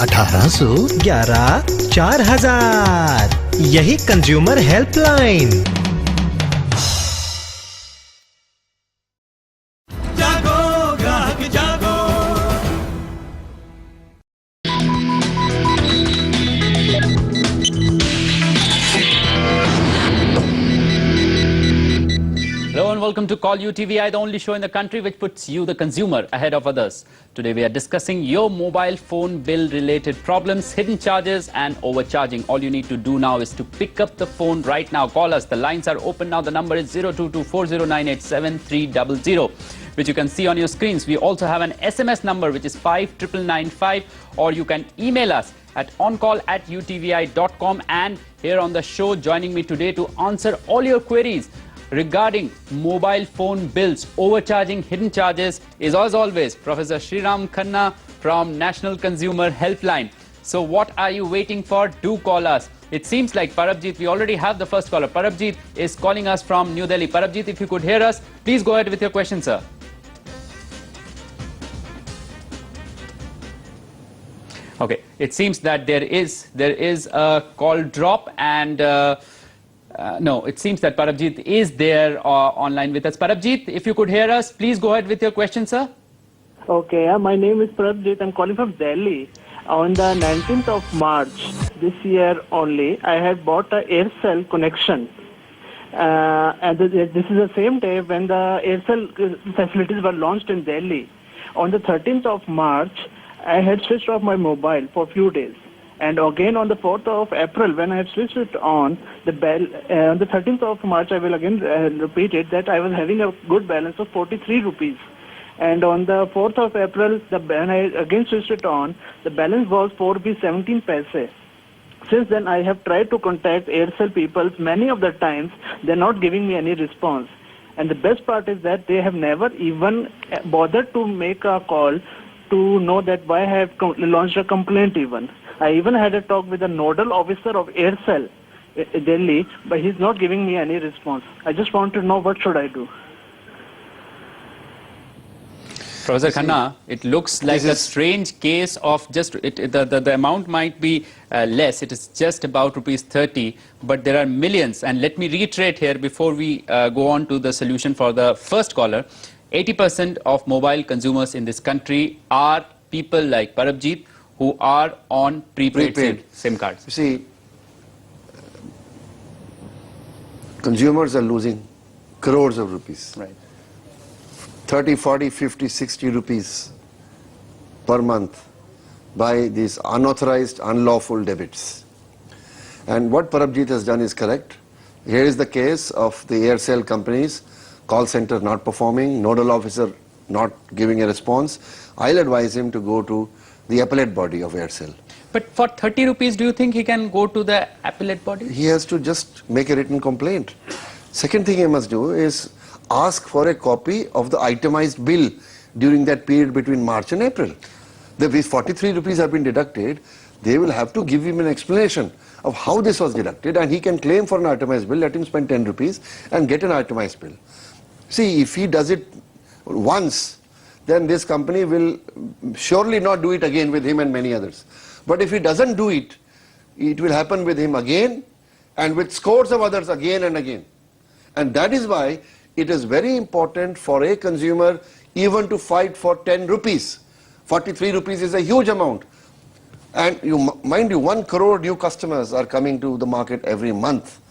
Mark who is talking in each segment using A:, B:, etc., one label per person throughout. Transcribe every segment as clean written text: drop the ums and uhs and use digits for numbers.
A: 1811 4000। यही consumer helpline.
B: जागो ग्राहक जागो।
C: Hello and welcome to Call You TVI, the only show in the country which puts you, the consumer, ahead of others. Today we are discussing your mobile phone bill related problems, hidden charges and overcharging. All you need to do now is to pick up the phone right now. Call us. The lines are open now. The number is 02240987300, which you can see on your screens. We also have an SMS number which is 59995, or you can email us at oncall@utvi.com. And here on the show, joining me today to answer all your queries regarding mobile phone bills, overcharging, hidden charges, is as always Prof.S.R.khanna from National Consumer Helpline. So what are you waiting for? Do call us. It seems like Parabjit, we already have the first caller. Parabjit is calling us from New Delhi. Parabjit, if you could hear us, please go ahead with your question, sir. Okay, it seems that there is a call drop, and no, it seems that Parabjit is there online with us. Parabjit, if you could hear us, please go ahead with your question, sir.
D: Okay, my name is Prabjit. I'm calling from Delhi. On the 19th of March this year only, I had bought a Aircell connection. And this is the same day when the Aircell facilities were launched in Delhi. On the 13th of March, I had switched off my mobile for a few days. And again on the 4th of April, when I have switched it on, the on the 13th of March, I will again repeat it, that I was having a good balance of 43 rupees. And on the 4th of April, when I again switched it on, the balance was 4 rupees 17 paise. Since then, I have tried to contact Aircell people. Many of the times, they're not giving me any response. And the best part is that they have never even bothered to make a call to know that why I have launched a complaint even. I even had a talk with the nodal officer of Aircell Delhi, but he's not giving me any response. I just want to know what should I do.
C: Professor Khanna, it looks like a strange case of just, the amount might be less, it is just about rupees 30, but there are millions. And let me reiterate here before we go on to the solution for the first caller. 80% of mobile consumers in this country are people like Parabjit, who are on prepaid SIM cards.
E: You see, consumers are losing crores of rupees.
C: Right.
E: 30, 40, 50, 60 rupees per month by these unauthorized, unlawful debits. And what Parabjit has done is correct. Here is the case of the Aircell companies, call center not performing, nodal officer not giving a response. I'll advise him to go to the appellate body of Aircell.
C: But for 30 rupees, do you think he can go to the appellate body?
E: He has to just make a written complaint. Second thing he must do is ask for a copy of the itemized bill during that period between March and April. These 43 rupees have been deducted. They will have to give him an explanation of how this was deducted, and he can claim for an itemized bill. Let him spend 10 rupees and get an itemized bill. See, if he does it once, then this company will surely not do it again with him and many others. But if he doesn't do it, it will happen with him again and with scores of others again and again. And that is why it is very important for a consumer even to fight for 10 rupees. 43 rupees is a huge amount. And mind you, 1 crore new customers are coming to the market every month.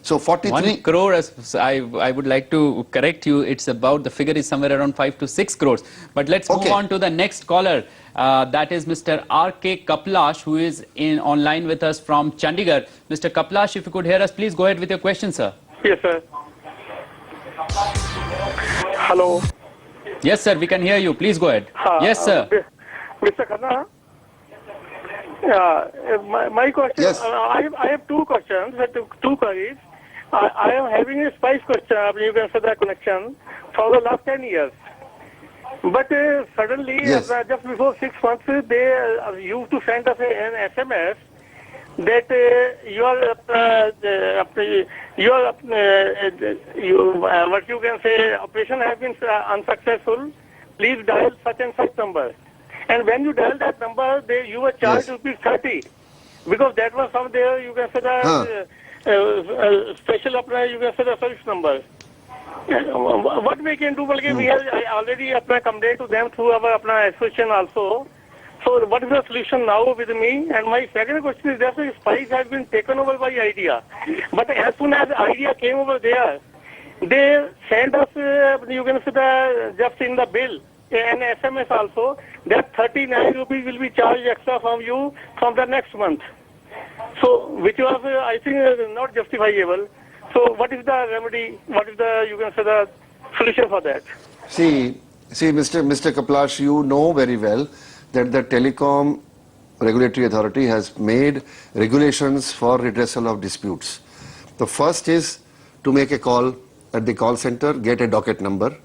E: So 43
C: 1 crore, I would like to correct you, it's about, the figure is somewhere around 5 to 6 crores. But let's move on to the next caller. That is Mr. R.K. Kaplash, who is online with us from Chandigarh. Mr. Kaplash, if you could hear us, please go ahead with your question, sir.
F: Yes, sir. Hello.
C: Yes, sir, we can hear you. Please go ahead. Yes, sir.
F: Mr. Khanna, my question,
E: yes.
F: I have two questions, two queries. I am having a spice question, you can say that connection, for the last 10 years. But suddenly,
E: yes.
F: Just before 6 months, they used to send us an SMS that what you can say, operation has been unsuccessful. Please dial such and such number. And when you dial that number, you were charged
E: Yes.
F: rupees 30. Because that was some there, you can say that special apply, you can say the service number. What we can do, we have already complained to them through our association also. So what is the solution now with me? And my second question is that Spice has been taken over by Idea. But as soon as Idea came over there, they sent us, you can say just in the bill, an SMS also, that 39 rupees will be charged extra from you from the next month. So, which was, I think, not justifiable. So, what is the remedy? What is the, you can say, the solution for that?
E: See, Mr. Kaplash, you know very well that the Telecom Regulatory Authority has made regulations for redressal of disputes. The first is to make a call at the call center, get a docket number.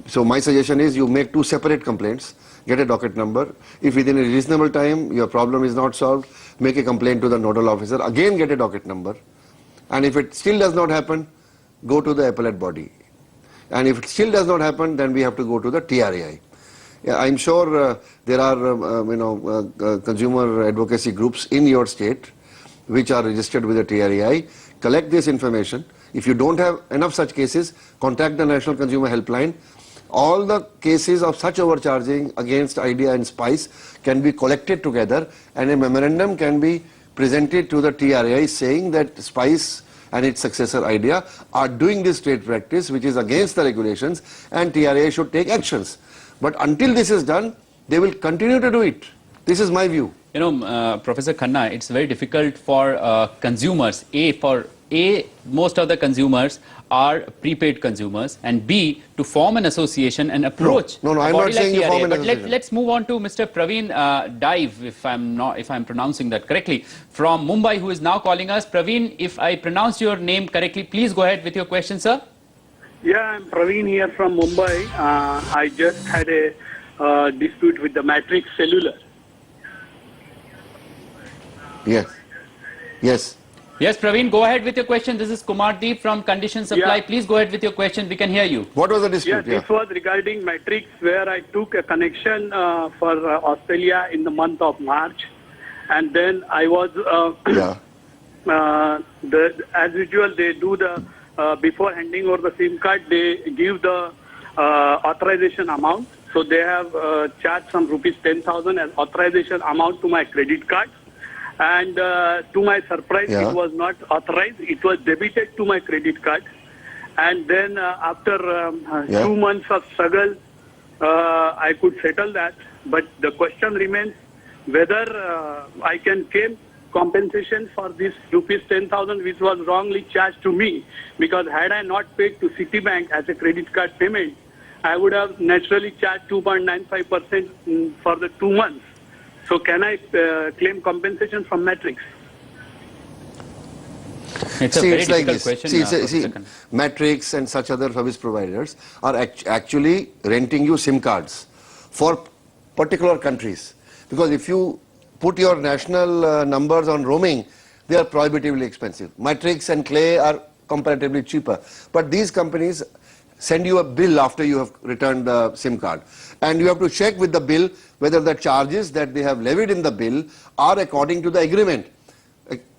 E: So my suggestion is you make two separate complaints, get a docket number. If within a reasonable time your problem is not solved, make a complaint to the nodal officer, again get a docket number. And if it still does not happen, go to the appellate body. And if it still does not happen, then we have to go to the TRAI. Yeah, I'm sure there are consumer advocacy groups in your state which are registered with the TRAI. Collect this information. If you don't have enough such cases, contact the National Consumer Helpline. All the cases of such overcharging against Idea and Spice can be collected together, and a memorandum can be presented to the TRAI saying that Spice and its successor Idea are doing this trade practice which is against the regulations, and TRAI should take actions. But until this is done, they will continue to do it. This is my view.
C: You know, Professor Khanna, it's very difficult for consumers. Most of the consumers are prepaid consumers, and B, to form an association and approach.
E: No, I'm not saying you form an association.
C: But let's move on to Mr. Praveen Dive, if I'm pronouncing that correctly, from Mumbai, who is now calling us. Praveen, if I pronounce your name correctly, please go ahead with your question, sir.
G: Yeah, I'm Praveen here from Mumbai. I just had a dispute with the Matrix Cellular.
E: Yes. Yes.
C: Yes, Praveen, go ahead with your question. This is Kumar Deep from Condition Supply.
G: Yeah.
C: Please go ahead with your question. We can hear you.
E: What was the dispute?
G: Yeah, this was regarding Matrix, where I took a connection for Australia in the month of March. And then I was, as usual, they do the, before handing over the SIM card, they give the authorization amount. So they have charged some rupees 10,000 as authorization amount to my credit card. And to my surprise, it was not authorized. It was debited to my credit card. And then after 2 months of struggle, I could settle that. But the question remains whether I can claim compensation for this rupees 10,000 which was wrongly charged to me. Because had I not paid to Citibank as a credit card payment, I would have naturally charged 2.95% for the 2 months. So can I claim compensation from Matrix?
C: It's a very difficult question.
E: Matrix and such other service providers are actually renting you SIM cards for particular countries. Because if you put your national numbers on roaming, they are prohibitively expensive. Matrix and Clay are comparatively cheaper. But these companies send you a bill after you have returned the SIM card. And you have to check with the bill whether the charges that they have levied in the bill are according to the agreement.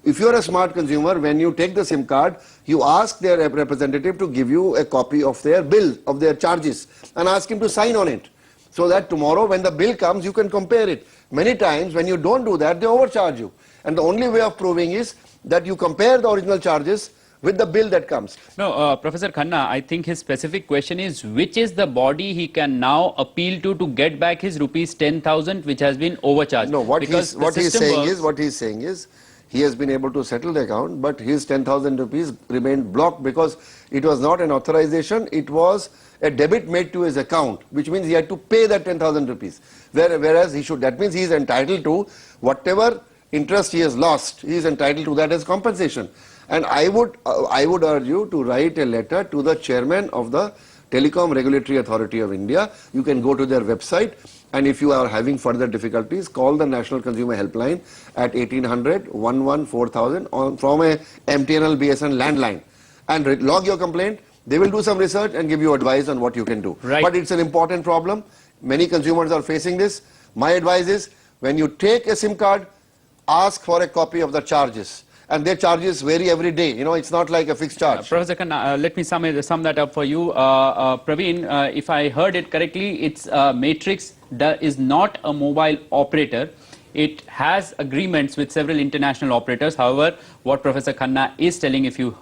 E: If you are a smart consumer, when you take the SIM card, you ask their representative to give you a copy of their bill, of their charges, and ask him to sign on it. So that tomorrow when the bill comes, you can compare it. Many times when you don't do that, they overcharge you. And the only way of proving is that you compare the original charges with the bill that comes.
C: No, Professor Khanna, I think his specific question is which is the body he can now appeal to get back his rupees 10,000 which has been overcharged.
E: No, what he's saying is he has been able to settle the account, but his 10,000 rupees remained blocked because it was not an authorization, it was a debit made to his account, which means he had to pay that 10,000 rupees. Whereas he should, that means he is entitled to whatever interest he has lost, he is entitled to that as compensation. And I would urge you to write a letter to the chairman of the Telecom Regulatory Authority of India. You can go to their website, and if you are having further difficulties, call the National Consumer Helpline at 1800-11-4000 from a MTNL BSN landline and log your complaint. They will do some research and give you advice on what you can do.
C: Right.
E: But it's an important problem. Many consumers are facing this. My advice is, when you take a SIM card, ask for a copy of the charges. And their charges vary every day. You know, it's not like a fixed charge.
C: Professor Khanna, let me sum that up for you. Praveen, if I heard it correctly, it's Matrix is not a mobile operator. It has agreements with several international operators. However, what Professor Khanna is telling, if you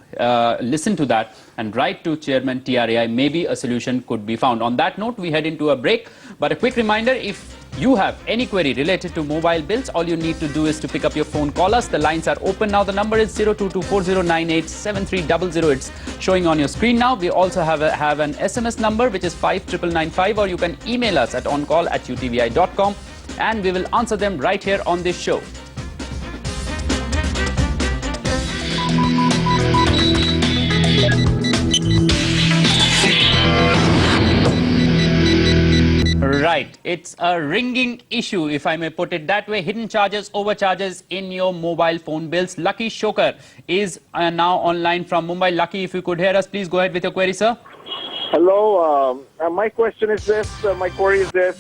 C: listen to that and write to Chairman TRAI, maybe a solution could be found. On that note, we head into a break. But a quick reminder, if you have any query related to mobile bills, all you need to do is to pick up your phone, call us. The lines are open now. The number is 02240987300. It's showing on your screen now. We also have an SMS number, which is 59995, or you can email us at oncall@utvi.com, and we will answer them right here on this show. Right, it's a ringing issue, if I may put it that way. Hidden charges, overcharges in your mobile phone bills. Lucky Shokar is now online from Mumbai. Lucky, if you could hear us, please go ahead with your query, sir.
F: Hello. My question is this. My query is this.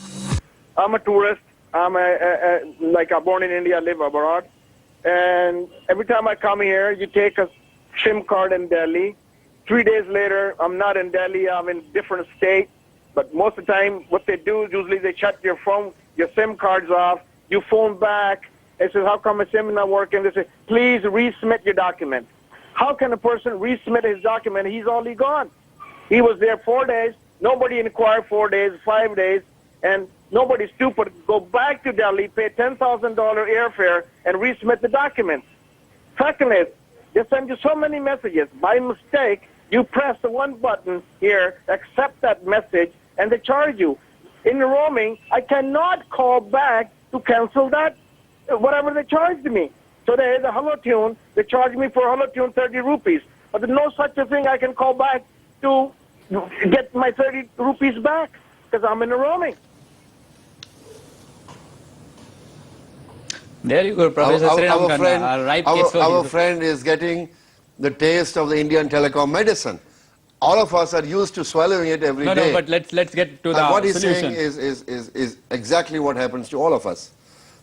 F: I'm a tourist. I'm born in India, live abroad. And every time I come here, you take a SIM card in Delhi. 3 days later, I'm not in Delhi. I'm in different state. But most of the time, what they do is usually they shut your SIM cards off. You phone back. They say, how come my SIM is not working? They say, please resubmit your document. How can a person resubmit his document? He's already gone. He was there 4 days. Nobody inquired 4 days, 5 days. And nobody's stupid. Go back to Delhi, pay $10,000 airfare, and resubmit the documents. Second is, they send you so many messages. By mistake, you press the one button here, accept that message, and they charge you. In the roaming, I cannot call back to cancel that, whatever they charged me. So there's a Hello Tune. They charge me for Hello Tune 30 rupees. But there's no such a thing I can call back to get my 30 rupees back because I'm in the roaming.
C: There you go, Professor
E: Our friend is getting the taste of the Indian telecom medicine. All of us are used to swallowing it every day.
C: No, but let's get to the
E: what he's
C: solution.
E: saying is exactly what happens to all of us.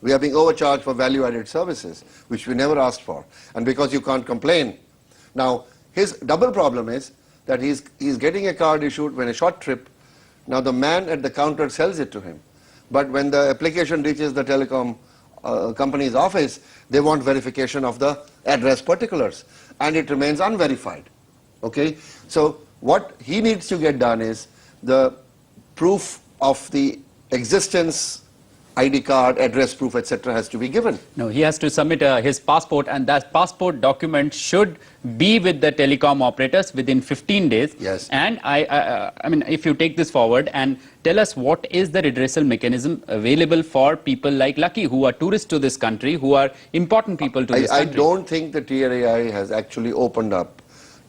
E: We are being overcharged for value-added services, which we never asked for. And because you can't complain. Now, his double problem is that he's getting a card issued when a short trip. Now, the man at the counter sells it to him. But when the application reaches the telecom company's office, they want verification of the address particulars. And it remains unverified. Okay? So what he needs to get done is the proof of the existence, ID card, address proof, etc. has to be given.
C: No, he has to submit his passport, and that passport document should be with the telecom operators within 15 days.
E: Yes.
C: And I mean, if you take this forward and tell us what is the redressal mechanism available for people like Lucky, who are tourists to this country, who are important people to this country.
E: I don't think the TRAI has actually opened up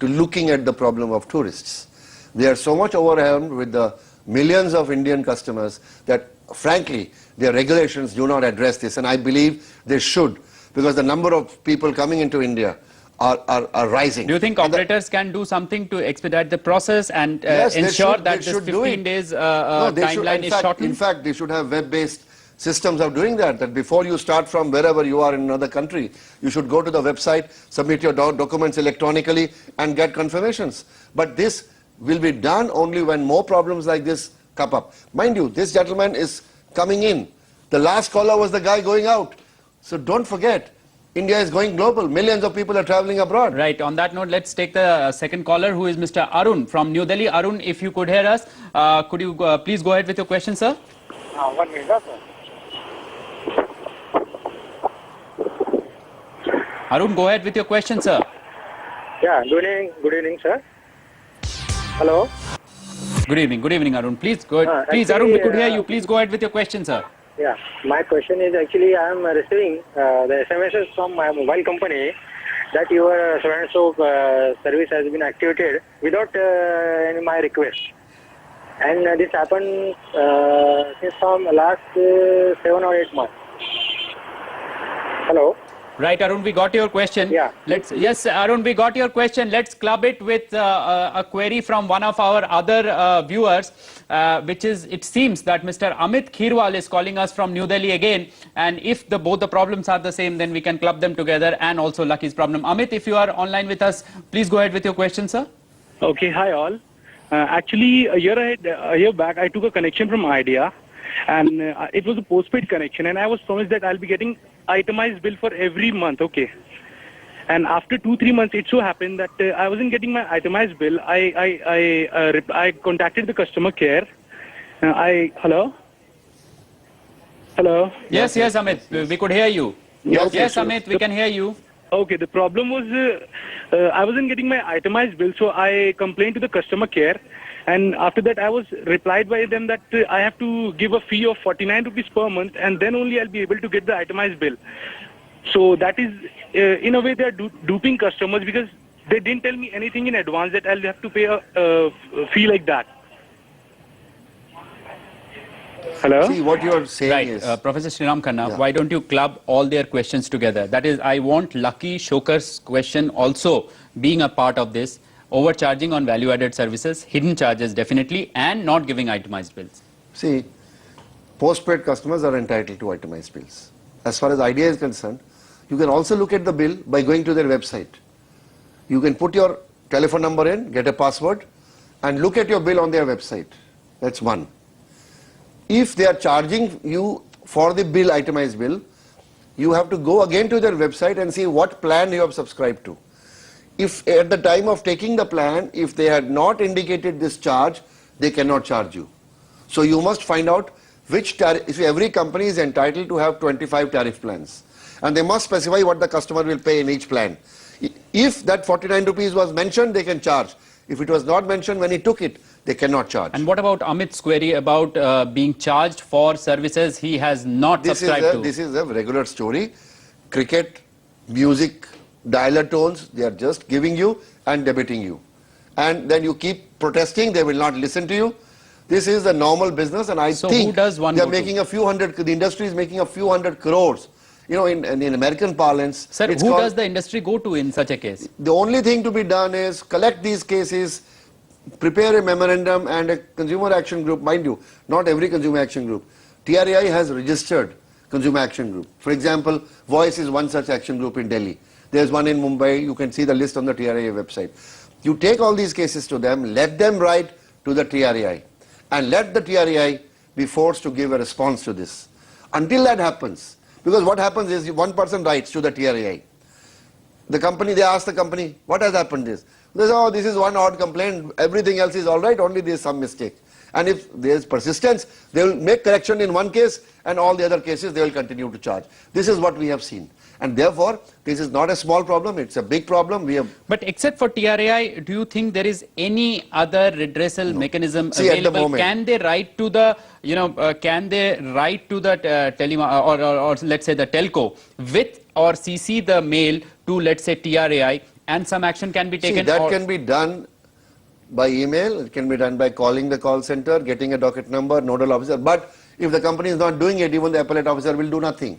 E: to looking at the problem of tourists. They are so much overwhelmed with the millions of Indian customers that, frankly, their regulations do not address this, and I believe they should, because the number of people coming into India are rising.
C: Do you think operators can do something to expedite the process and ensure that this 15 days timeline is shortened?
E: In fact, they should have web-based systems of doing that, that before you start from wherever you are in another country, you should go to the website, submit your documents electronically, and get confirmations. But this will be done only when more problems like this come up. Mind you, this gentleman is coming in. The last caller was the guy going out. So don't forget, India is going global. Millions of people are traveling abroad.
C: Right. On that note, let's take the second caller, who is Mr. Arun from New Delhi. Arun, if you could hear us, could you please go ahead with your question, sir?
F: 1 minute, sir.
C: Arun, go ahead with your question, sir.
F: Yeah, good evening, sir. Hello.
C: Good evening, Arun. Please go ahead. Please, Arun, we could hear you. Please go ahead with your question, sir.
F: Yeah, my question is actually I am receiving the SMSs from my mobile company that your so-and-so service has been activated without any my request. And this happened since from last 7 or 8 months. Hello?
C: Right, Arun, we got your question.
F: Yeah.
C: Yes, Arun, we got your question. Let's club it with a query from one of our other viewers, which is, it seems that Mr. Amit Khirwal is calling us from New Delhi again. And if both the problems are the same, then we can club them together, and also Lucky's problem. Amit, if you are online with us, please go ahead with your question, sir.
H: Okay, hi all. Actually, a year back, I took a connection from Idea, and it was a postpaid connection, and I was promised that I'll be getting itemized bill for every month. Okay, and after 2-3 months, it so happened that I wasn't getting my itemized bill. I contacted the customer care. Hello.
C: Yes, Amit, we could hear you. Yes, Amit, we can hear you.
H: Okay, the problem was I wasn't getting my itemized bill, so I complained to the customer care, and after that I was replied by them that I have to give a fee of 49 rupees per month, and then only I'll be able to get the itemized bill. So that is, in a way, they are duping customers, because they didn't tell me anything in advance that I'll have to pay a fee like that. Hello?
E: See, what you are saying is...
C: Professor Khanna, why don't you club all their questions together? That is, I want Lucky Shokar's question also being a part of this. Overcharging on value-added services, hidden charges definitely, and not giving itemized bills.
E: See, postpaid customers are entitled to itemized bills. As far as Idea is concerned, you can also look at the bill by going to their website. You can put your telephone number in, get a password, and look at your bill on their website. That's one. If they are charging you for the bill, itemized bill, you have to go again to their website and see what plan you have subscribed to. If at the time of taking the plan, if they had not indicated this charge, they cannot charge you. So you must find out which tariff. If every company is entitled to have 25 tariff plans, and they must specify what the customer will pay in each plan. If that 49 rupees was mentioned, they can charge. If it was not mentioned when he took it, they cannot charge.
C: And what about Amit's query about being charged for services he has not subscribed to?
E: This is a regular story. Cricket, music, dialer tones, they are just giving you and debiting you. And then you keep protesting, they will not listen to you. This is the normal business, and I think they are making a few hundred, the industry is making a few hundred crores. You know, in American parlance.
C: Sir, who does the industry go to in such a case?
E: The only thing to be done is collect these cases, prepare a memorandum and a consumer action group. Mind you, not every consumer action group. TRAI has registered consumer action group. For example, Voice is one such action group in Delhi. There's one in Mumbai. You can see the list on the TRAI website. You take all these cases to them, let them write to the TRAI, and let the TRAI be forced to give a response to this. Until that happens, because what happens is one person writes to the TRAI. The company, they ask the company, what has happened this? They say, oh, this is one odd complaint, everything else is all right, only there is some mistake. And if there is persistence, they will make correction in one case, and all the other cases they will continue to charge. This is what we have seen. And therefore, this is not a small problem, it's a big problem.
C: But except for TRAI, do you think there is any other redressal mechanism available?
E: At the moment,
C: can they write to the, or let's say the telco with or CC the mail to, let's say, TRAI, and some action can be taken?
E: See, that can be done by email, it can be done by calling the call center, getting a docket number, nodal officer. But if the company is not doing it, even the appellate officer will do nothing.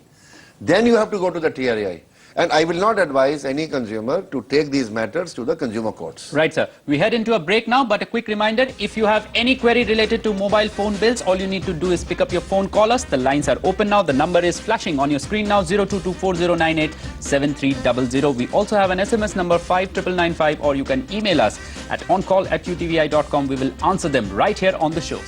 E: Then you have to go to the TRAI. And I will not advise any consumer to take these matters to the consumer courts.
C: Right, sir. We head into a break now, but a quick reminder, if you have any query related to mobile phone bills, all you need to do is pick up your phone, call us. The lines are open now. The number is flashing on your screen now, 02240987300. We also have an SMS number 59995, or you can email us at oncall@utvi.com. We will answer them right here on the show.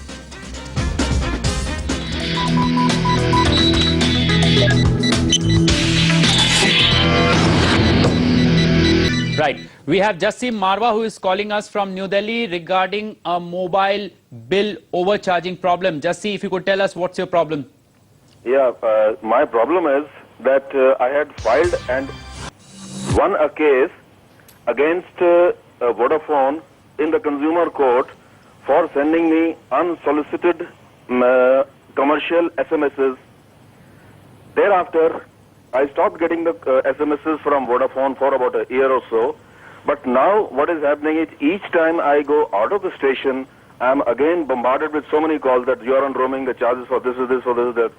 C: Right. We have Jassim Marwa, who is calling us from New Delhi regarding a mobile bill overcharging problem. Jassim, if you could tell us what's your problem.
I: Yeah, my problem is that I had filed and won a case against Vodafone in the consumer court for sending me unsolicited commercial SMSs. Thereafter, I stopped getting the SMSs from Vodafone for about a year or so. But now what is happening is each time I go out of the station, I'm again bombarded with so many calls that you're on roaming, the charges for this is this, for this is that.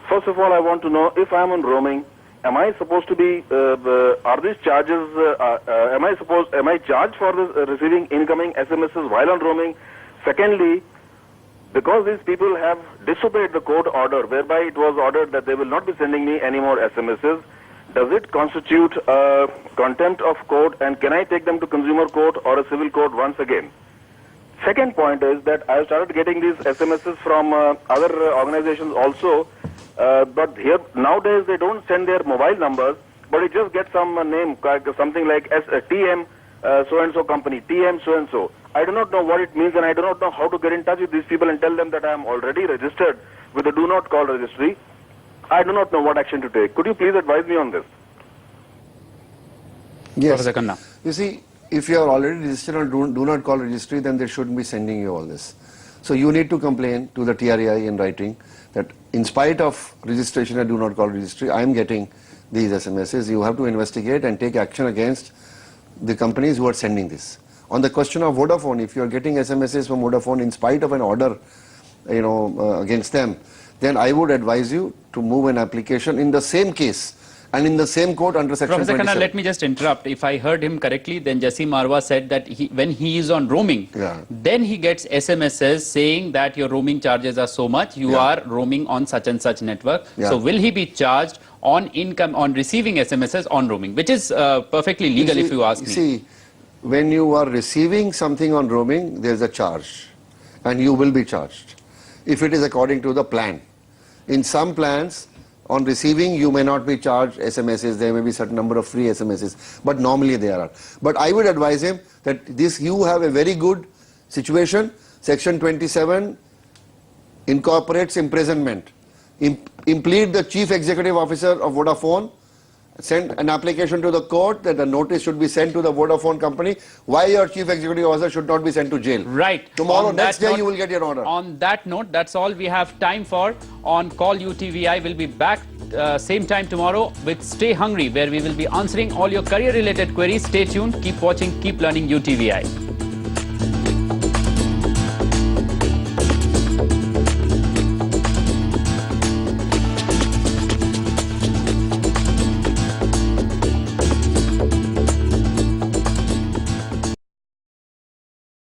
I: First of all, I want to know, if I'm on roaming, am I supposed to be, are these charges, am I charged for this, receiving incoming SMSs while on roaming? Secondly, because these people have disobeyed the court order, whereby it was ordered that they will not be sending me any more SMSs, does it constitute contempt of court, and can I take them to consumer court or a civil court once again? Second point is that I started getting these SMSs from other organizations also, but here nowadays they don't send their mobile numbers, but it just gets some name, something like TM so-and-so company, TM so-and-so. I do not know what it means, and I do not know how to get in touch with these people and tell them that I am already registered with the do not call registry. I do not know what action to take. Could you please advise me on this?
E: Yes.
C: Prof.S.R. Khanna.
E: You see, if you are already registered on do not call registry, then they shouldn't be sending you all this. So you need to complain to the TRAI in writing that in spite of registration at do not call registry, I am getting these SMSs. You have to investigate and take action against the companies who are sending this. On the question of Vodafone, if you are getting SMSs from Vodafone in spite of an order, against them, then I would advise you to move an application in the same case and in the same court under section
C: Prof.S.R.
E: 27.
C: Khanna, let me just interrupt. If I heard him correctly, then Jassim Marwa said that when he is on roaming, then he gets SMSs saying that your roaming charges are so much, you are roaming on such and such network. So will he be charged on income, on receiving SMSs on roaming, which is perfectly legal if you ask me.
E: See, when you are receiving something on roaming, there is a charge and you will be charged if it is according to the plan. In some plans, on receiving, you may not be charged SMSs, there may be certain number of free SMSs, but normally there are. But I would advise him that you have a very good situation. Section 27 incorporates imprisonment. Implead the Chief Executive Officer of Vodafone, send an application to the court that a notice should be sent to the Vodafone company why your Chief Executive Officer should not be sent to jail.
C: Right.
E: Tomorrow, next day, you will get your order.
C: On that note, that's all we have time for on Call UTVI. We'll be back same time tomorrow with Stay Hungry, where we will be answering all your career-related queries. Stay tuned, keep watching, keep learning UTVI.